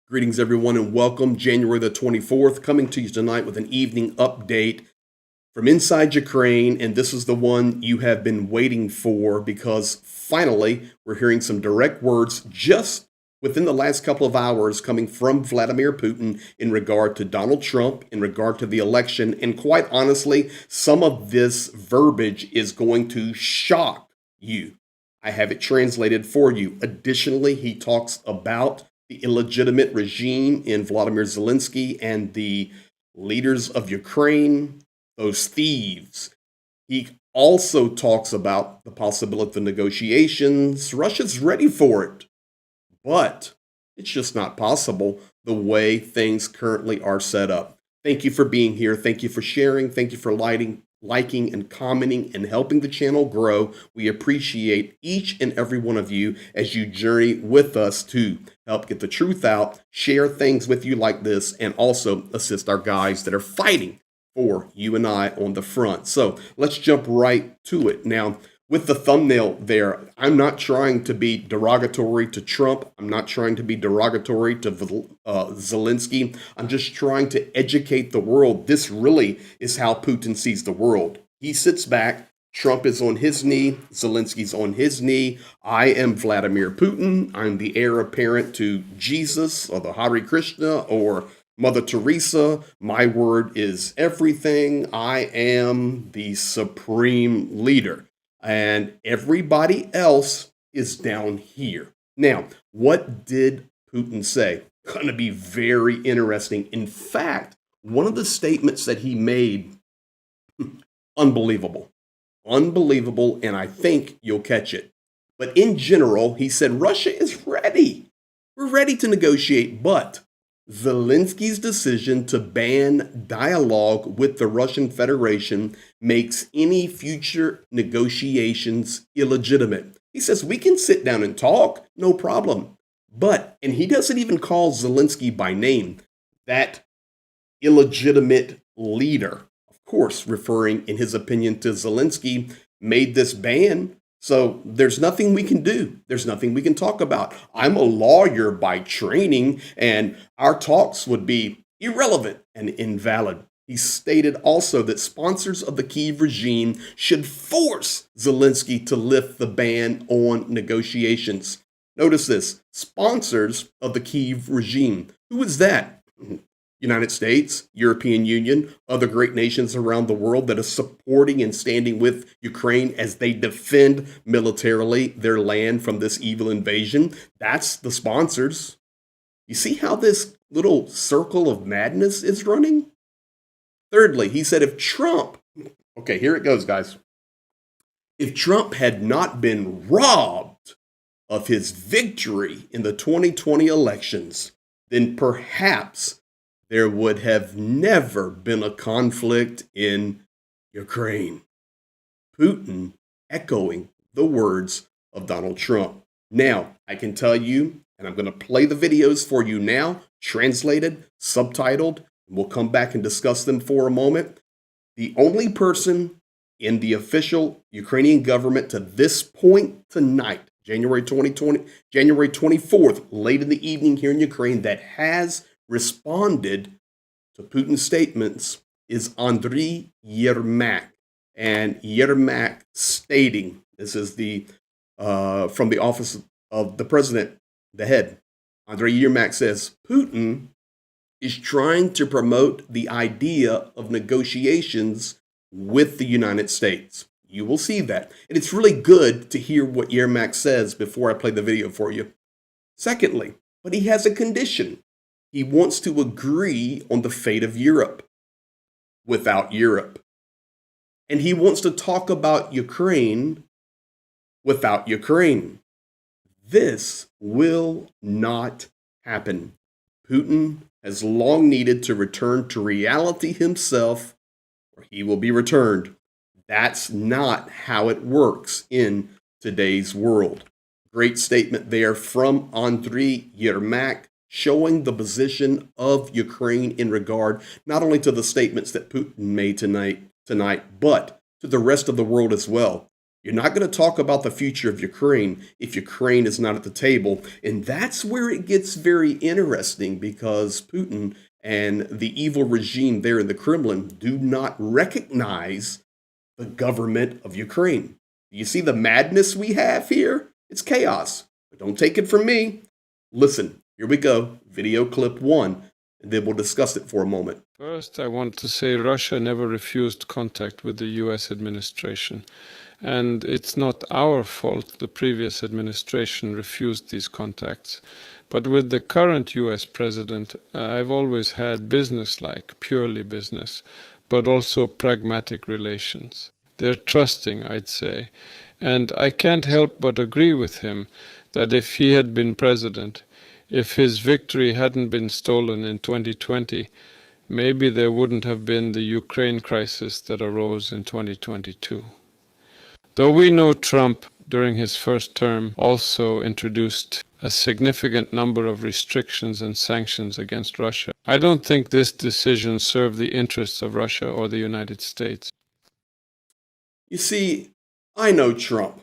Greetings, everyone, and welcome. January the 24th, coming to you tonight with an evening update from inside Ukraine. And this is the one you have been waiting for because finally we're hearing some direct words just within the last couple of hours coming from Vladimir Putin in regard to Donald Trump, in regard to the election. And quite honestly, some of this verbiage is going to shock you. I have it translated for you. Additionally, he talks about the illegitimate regime in Vladimir Zelensky and the leaders of Ukraine, those thieves. He also talks about the possibility of negotiations. Russia's ready for it, but it's just not possible the way things currently are set up. Thank you for being here. Thank you for sharing. Thank you for liking and commenting and helping the channel grow. We appreciate each and every one of you as you journey with us to help get the truth out, share things with you like this, and also assist our guys that are fighting for you and I on the front. So let's jump right to it. Now, with the thumbnail there, I'm not trying to be derogatory to Trump. I'm not trying to be derogatory to Zelensky. I'm just trying to educate the world. This really is how Putin sees the world. He sits back. Trump is on his knee. Zelensky's on his knee. I am Vladimir Putin. I'm the heir apparent to Jesus or the Hare Krishna or Mother Teresa. My word is everything. I am the supreme leader. And everybody else is down here. Now, what did Putin say? Going to be very interesting. In fact, one of the statements that he made, unbelievable, and I think you'll catch it. But in general, he said, Russia is ready. We're ready to negotiate, but Zelensky's decision to ban dialogue with the Russian Federation makes any future negotiations illegitimate. He says, we can sit down and talk, no problem. But, and he doesn't even call Zelensky by name, that illegitimate leader, of course, referring in his opinion to Zelensky, made this ban. So there's nothing we can do. There's nothing we can talk about. I'm a lawyer by training, and our talks would be irrelevant and invalid. He stated also that sponsors of the Kyiv regime should force Zelensky to lift the ban on negotiations. Notice this, sponsors of the Kyiv regime. Who is that? United States, European Union, other great nations around the world that are supporting and standing with Ukraine as they defend militarily their land from this evil invasion. That's the sponsors. You see how this little circle of madness is running? Thirdly, he said if Trump, okay, here it goes, guys. If Trump had not been robbed of his victory in the 2020 elections, then perhaps there would have never been a conflict in Ukraine. Putin echoing the words of Donald Trump. Now, I can tell you, and I'm going to play the videos for you now, translated, subtitled, and we'll come back and discuss them for a moment. The only person in the official Ukrainian government to this point tonight, January 24th, late in the evening here in Ukraine, that has responded to Putin's statements is Andriy Yermak. And Yermak stating, this is the from the office of the president, the head. Andriy Yermak says, Putin is trying to promote the idea of negotiations with the United States. You will see that. And it's really good to hear what Yermak says before I play the video for you. Secondly, but he has a condition. He wants to agree on the fate of Europe without Europe. And he wants to talk about Ukraine without Ukraine. This will not happen. Putin has long needed to return to reality himself, or he will be returned. That's not how it works in today's world. Great statement there from Andriy Yermak, showing the position of Ukraine in regard not only to the statements that Putin made tonight, but to the rest of the world as well. You're not going to talk about the future of Ukraine if Ukraine is not at the table. And that's where it gets very interesting because Putin and the evil regime there in the Kremlin do not recognize the government of Ukraine. You see the madness we have here? It's chaos. But don't take it from me. Listen, here we go. Video clip 1, and then we'll discuss it for a moment. First, I want to say Russia never refused contact with the US administration. And it's not our fault the previous administration refused these contacts. But with the current US president, I've always had business-like, purely business, but also pragmatic relations. They're trusting, I'd say. And I can't help but agree with him that if he had been president, if his victory hadn't been stolen in 2020, maybe there wouldn't have been the Ukraine crisis that arose in 2022. Though we know Trump, during his first term, also introduced a significant number of restrictions and sanctions against Russia, I don't think this decision served the interests of Russia or the United States. You see, I know Trump.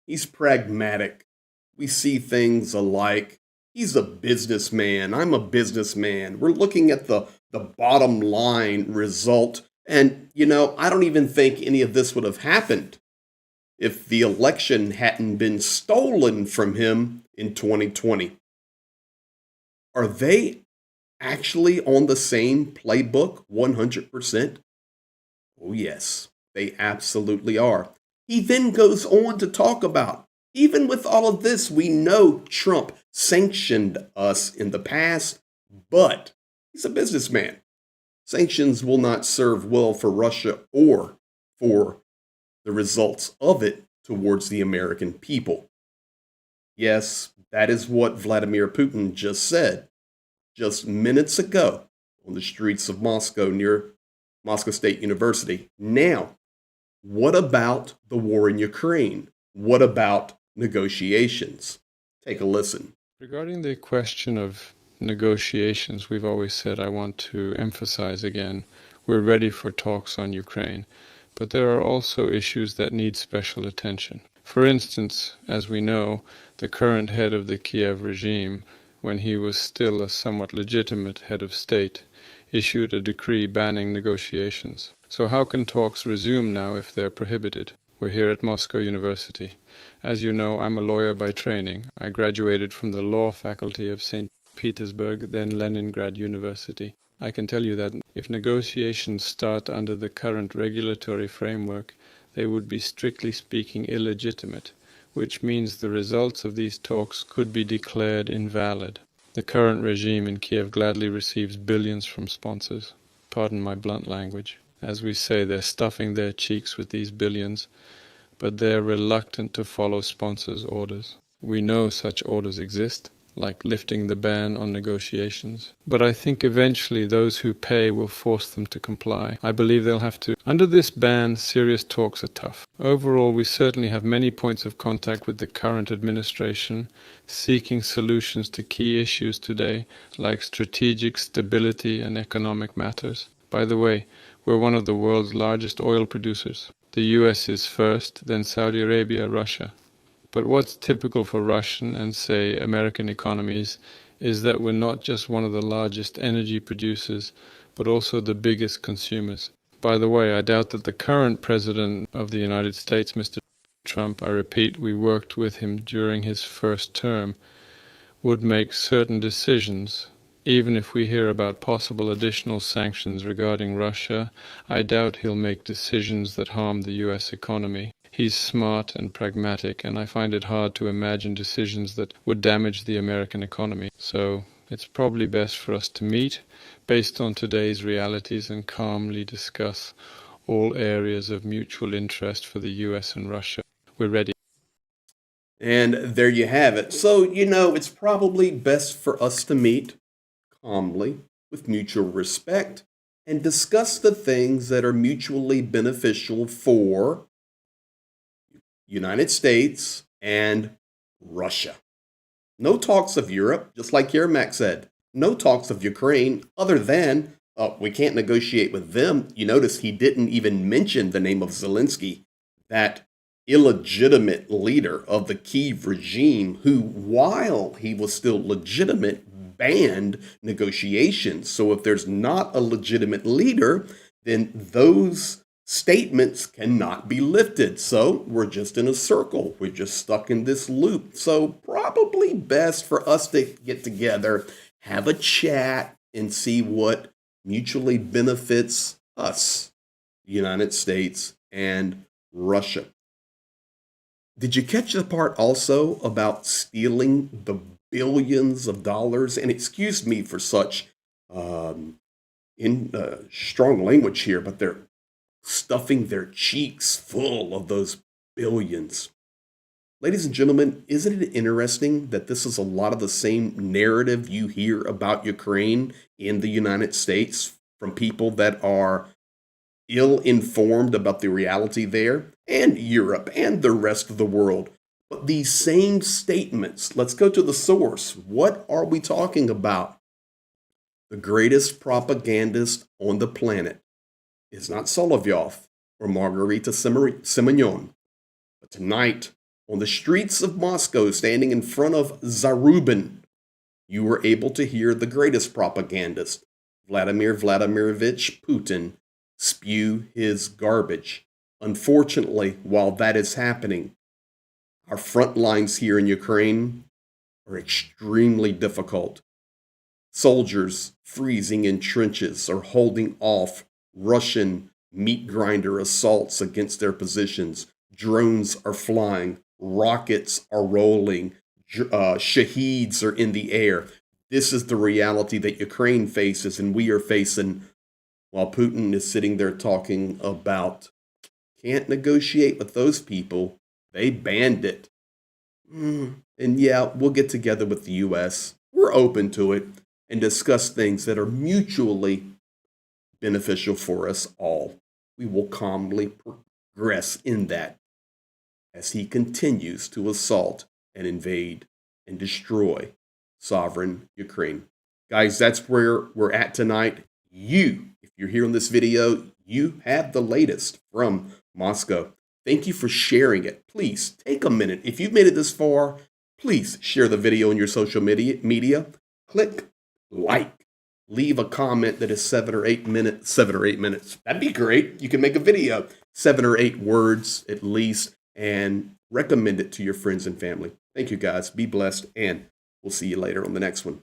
He's pragmatic. We see things alike. He's a businessman. I'm a businessman. We're looking at the bottom line result. And, I don't even think any of this would have happened if the election hadn't been stolen from him in 2020. Are they actually on the same playbook 100%? Oh, yes, they absolutely are. He then goes on to talk about, even with all of this, we know Trump sanctioned us in the past, but he's a businessman. Sanctions will not serve well for Russia or for the results of it towards the American people. Yes, that is what Vladimir Putin just said just minutes ago on the streets of Moscow near Moscow State University. Now, what about the war in Ukraine? What about negotiations? Take a listen. Regarding the question of negotiations, we've always said, I want to emphasize again, we're ready for talks on Ukraine. But there are also issues that need special attention. For instance, as we know, the current head of the Kiev regime, when he was still a somewhat legitimate head of state, issued a decree banning negotiations. So how can talks resume now if they're prohibited? We're here at Moscow University. As you know, I'm a lawyer by training. I graduated from the law faculty of St. Petersburg, then Leningrad University. I can tell you that if negotiations start under the current regulatory framework, they would be strictly speaking illegitimate, which means the results of these talks could be declared invalid. The current regime in Kiev gladly receives billions from sponsors. Pardon my blunt language. As we say, they're stuffing their cheeks with these billions, but they're reluctant to follow sponsors' orders. We know such orders exist, like lifting the ban on negotiations. But I think eventually those who pay will force them to comply. I believe they'll have to. Under this ban, serious talks are tough. Overall, we certainly have many points of contact with the current administration, seeking solutions to key issues today, like strategic stability and economic matters. By the way, we're one of the world's largest oil producers. The US is first, then Saudi Arabia, Russia. But what's typical for Russian and, say, American economies is that we're not just one of the largest energy producers, but also the biggest consumers. By the way, I doubt that the current president of the United States, Mr. Trump, I repeat, we worked with him during his first term, would make certain decisions. Even if we hear about possible additional sanctions regarding Russia, I doubt he'll make decisions that harm the US economy. He's smart and pragmatic, and I find it hard to imagine decisions that would damage the American economy. So it's probably best for us to meet based on today's realities and calmly discuss all areas of mutual interest for the US and Russia. We're ready. And there you have it. So, it's probably best for us to meet calmly with mutual respect and discuss the things that are mutually beneficial for United States and Russia. No talks of Europe, just like Yermak said. No talks of Ukraine, other than we can't negotiate with them. You notice he didn't even mention the name of Zelensky. That illegitimate leader of the Kiev regime who, while he was still legitimate, banned negotiations. So if there's not a legitimate leader, then those statements cannot be lifted. So we're just in a circle. We're just stuck in this loop. So probably best for us to get together, have a chat, and see what mutually benefits us, the United States and Russia. Did you catch the part also about stealing the billions of dollars? And excuse me for such strong language here, but they're stuffing their cheeks full of those billions. Ladies and gentlemen, isn't it interesting that this is a lot of the same narrative you hear about Ukraine in the United States from people that are ill-informed about the reality there, and Europe and the rest of the world? But these same statements, let's go to the source. What are we talking about? The greatest propagandist on the planet is not Solovyov or Margarita Simonyan, but tonight, on the streets of Moscow, standing in front of Zarubin, you were able to hear the greatest propagandist, Vladimir Vladimirovich Putin, spew his garbage. Unfortunately, while that is happening, our front lines here in Ukraine are extremely difficult. Soldiers freezing in trenches are holding off Russian meat grinder assaults against their positions. Drones are flying. Rockets are rolling. Shaheeds are in the air. This is the reality that Ukraine faces, and we are facing, while Putin is sitting there talking about can't negotiate with those people. They banned it. And yeah, we'll get together with the U.S. We're open to it and discuss things that are mutually beneficial for us all. We will calmly progress in that as he continues to assault and invade and destroy sovereign Ukraine. Guys, that's where we're at tonight. If you're hearing this video, you have the latest from Moscow. Thank you for sharing it. Please take a minute. If you've made it this far, please share the video on your social media. Click like. Leave a comment that is 7 or 8 minutes. That'd be great. You can make a video, 7 or 8 words at least, and recommend it to your friends and family. Thank you, guys. Be blessed, and we'll see you later on the next one.